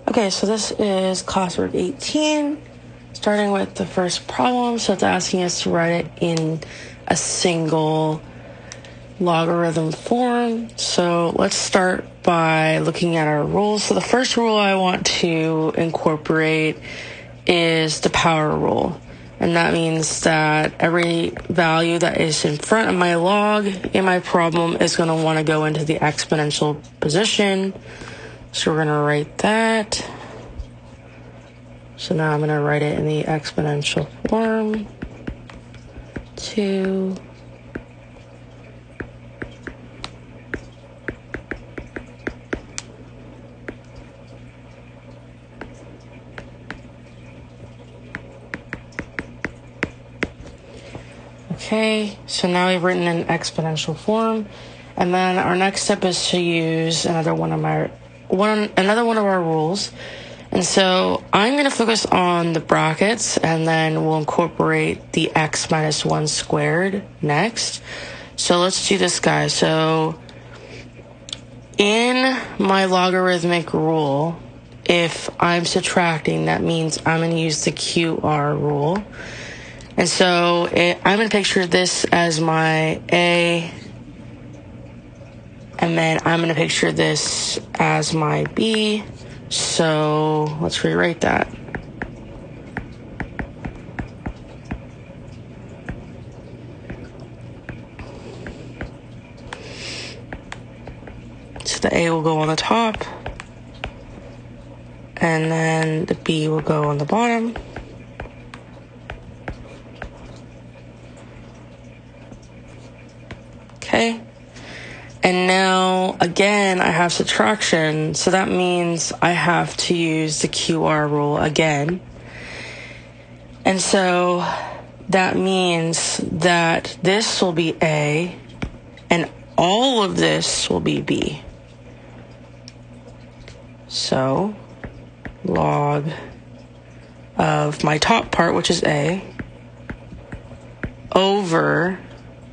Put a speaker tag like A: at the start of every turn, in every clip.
A: Okay, so this is classwork 18, starting with the first problem. So it's asking us to write it in a single logarithm form. So let's start by looking at our rules. So the first rule I want to incorporate is the power rule. And that means that every value that is in front of my log in my problem is going to want to go into the exponential position. So we're going to write that. So now I'm going to write it in the exponential form. 2. Okay, so now we've written an exponential form, and then our next step is to use another one of our rules. And so I'm going to focus on the brackets, and then we'll incorporate the x minus 1 squared next. So let's do this, guys. So in my logarithmic rule, if I'm subtracting, that means I'm going to use the QR rule. And so I'm going to picture this as my A, and then I'm going to picture this as my B. So let's rewrite that. So the A will go on the top, and then the B will go on the bottom. Okay. And now, again, I have subtraction, so that means I have to use the QR rule again. And so that means that this will be A, and all of this will be B. So log of my top part, which is A, over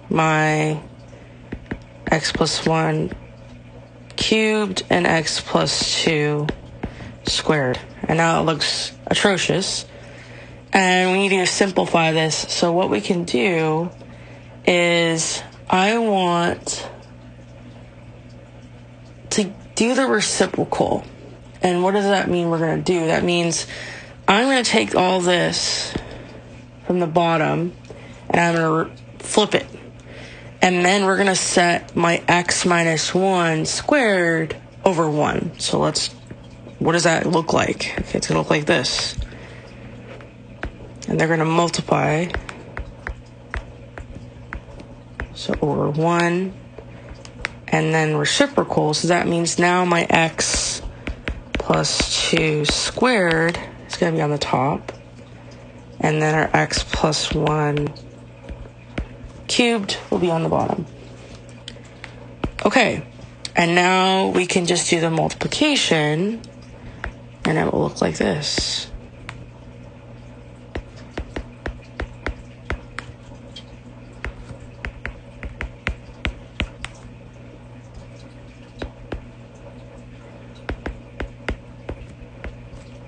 A: my x plus 1 cubed and x plus 2 squared. And now it looks atrocious. And we need to simplify this. So what we can do is I want to do the reciprocal. And what does that mean we're going to do? That means I'm going to take all this from the bottom and I'm going to flip it. And then we're going to set my x minus 1 squared over 1. So what does that look like? Okay, it's going to look like this. And they're going to multiply. So over 1. And then reciprocal. So that means now my x plus 2 squared is going to be on the top. And then our x plus 1 cubed will be on the bottom. Okay, and now we can just do the multiplication, and it will look like this.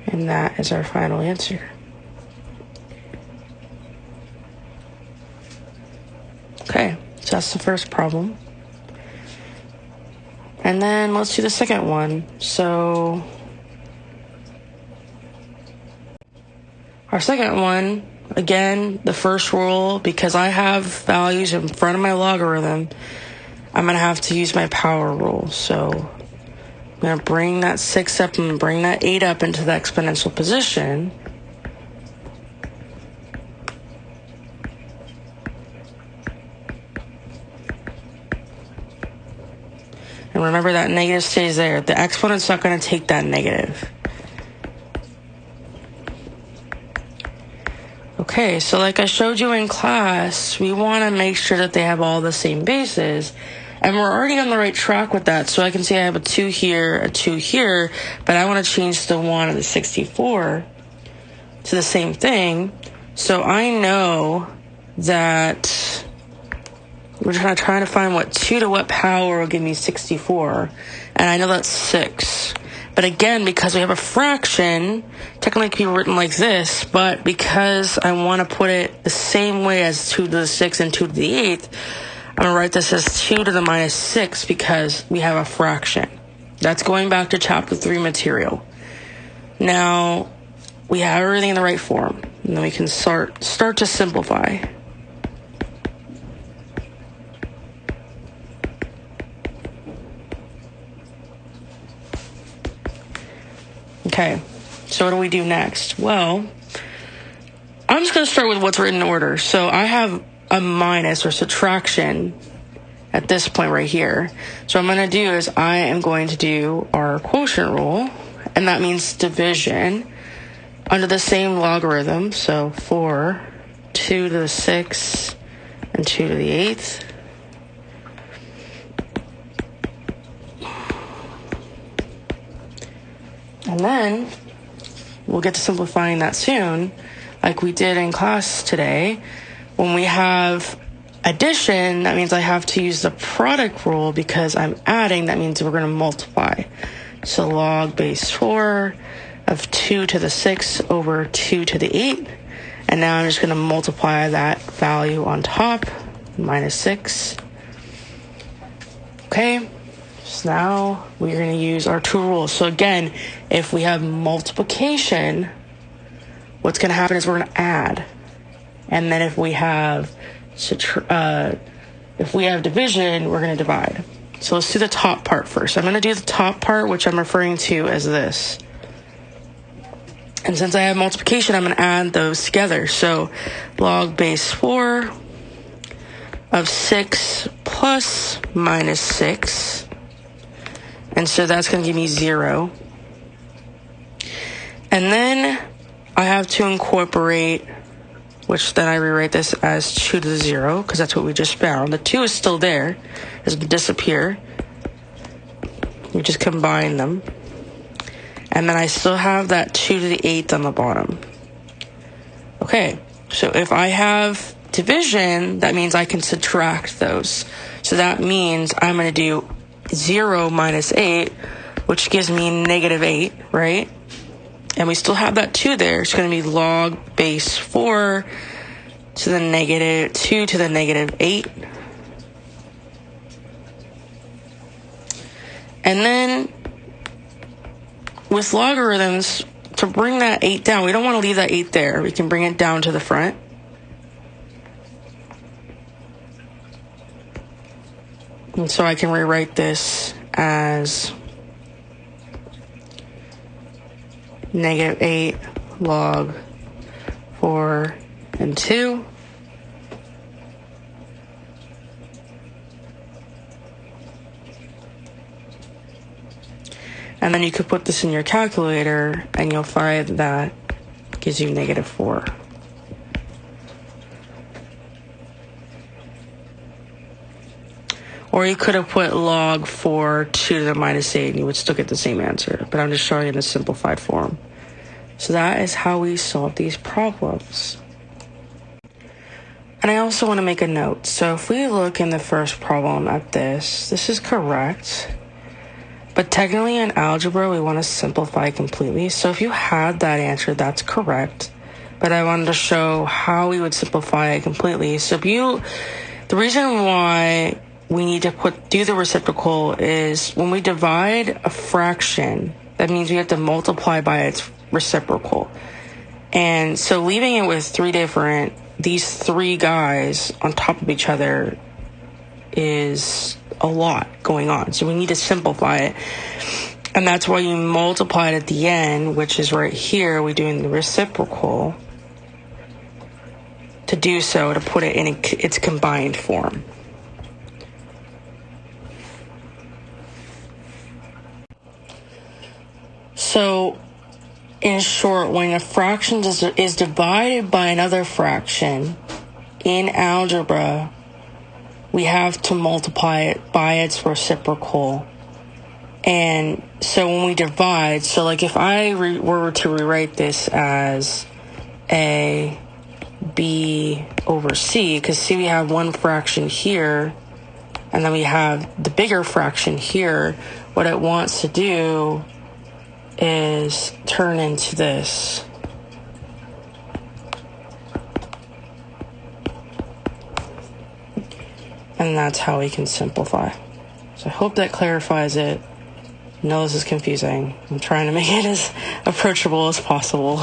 A: And that is our final answer. Okay, so that's the first problem. And then let's do the second one. So our second one, again, the first rule, because I have values in front of my logarithm, I'm going to have to use my power rule. So I'm going to bring that 6 up and bring that 8 up into the exponential position. And remember that negative stays there. The exponent's not going to take that negative. Okay, so like I showed you in class, we want to make sure that they have all the same bases. And we're already on the right track with that. So I can see I have a 2 here, a 2 here, but I want to change the 1 and the 64 to the same thing. So I know that We're trying to find what 2 to what power will give me 64. And I know that's 6. But again, because we have a fraction, technically it could be written like this, but because I want to put it the same way as 2 to the 6 and 2 to the 8th, I'm going to write this as 2 to the minus 6 because we have a fraction. That's going back to chapter 3 material. Now, we have everything in the right form, and then we can start to simplify. Okay, so what do we do next? Well, I'm just going to start with what's written in order. So I have a minus or subtraction at this point right here. So what I'm going to do is I am going to do our quotient rule, and that means division under the same logarithm. So 4, 2 to the 6, and 2 to the 8th. And then we'll get to simplifying that soon, like we did in class today. When we have addition, that means I have to use the product rule because I'm adding. That means we're going to multiply. So log base 4 of 2 to the 6 over 2 to the 8. And now I'm just going to multiply that value on top, minus 6. Okay. So now we're going to use our two rules. So again, if we have multiplication, what's going to happen is we're going to add. And then if we have division, we're going to divide. So let's do the top part first. I'm going to do the top part, which I'm referring to as this. And since I have multiplication, I'm going to add those together. So log base 4 of 6 plus minus 6. And so that's going to give me 0. And then I have to incorporate, which then I rewrite this as 2 to the 0, because that's what we just found. The 2 is still there. It doesn't disappear. We just combine them. And then I still have that 2 to the 8th on the bottom. Okay, so if I have division, that means I can subtract those. So that means I'm going to do 0 minus 8, which gives me negative 8, right? And we still have that 2 there. It's going to be log base 4 to the negative 2 to the negative 8. And then with logarithms, to bring that 8 down, we don't want to leave that 8 there. We can bring it down to the front. And so I can rewrite this as negative 8 log 4 and 2. And then you could put this in your calculator and you'll find that gives you negative 4. Or you could have put log 4 2 to the minus 8 and you would still get the same answer. But I'm just showing you in a simplified form. So that is how we solve these problems. And I also want to make a note. So if we look in the first problem at this is correct. But technically in algebra, we want to simplify completely. So if you had that answer, that's correct. But I wanted to show how we would simplify it completely. So the reason why we need to do the reciprocal is when we divide a fraction, that means we have to multiply by its reciprocal. And so leaving it with these three guys on top of each other is a lot going on. So we need to simplify it. And that's why you multiply it at the end, which is right here. We're doing the reciprocal to do so, to put it in its combined form. So, in short, when a fraction is divided by another fraction in algebra, we have to multiply it by its reciprocal. And so when we divide, so like if I were to rewrite this as a b over c, because see, we have one fraction here, and then we have the bigger fraction here. What it wants to do is turn into this. And that's how we can simplify. So I hope that clarifies it. I know this is confusing. I'm trying to make it as approachable as possible.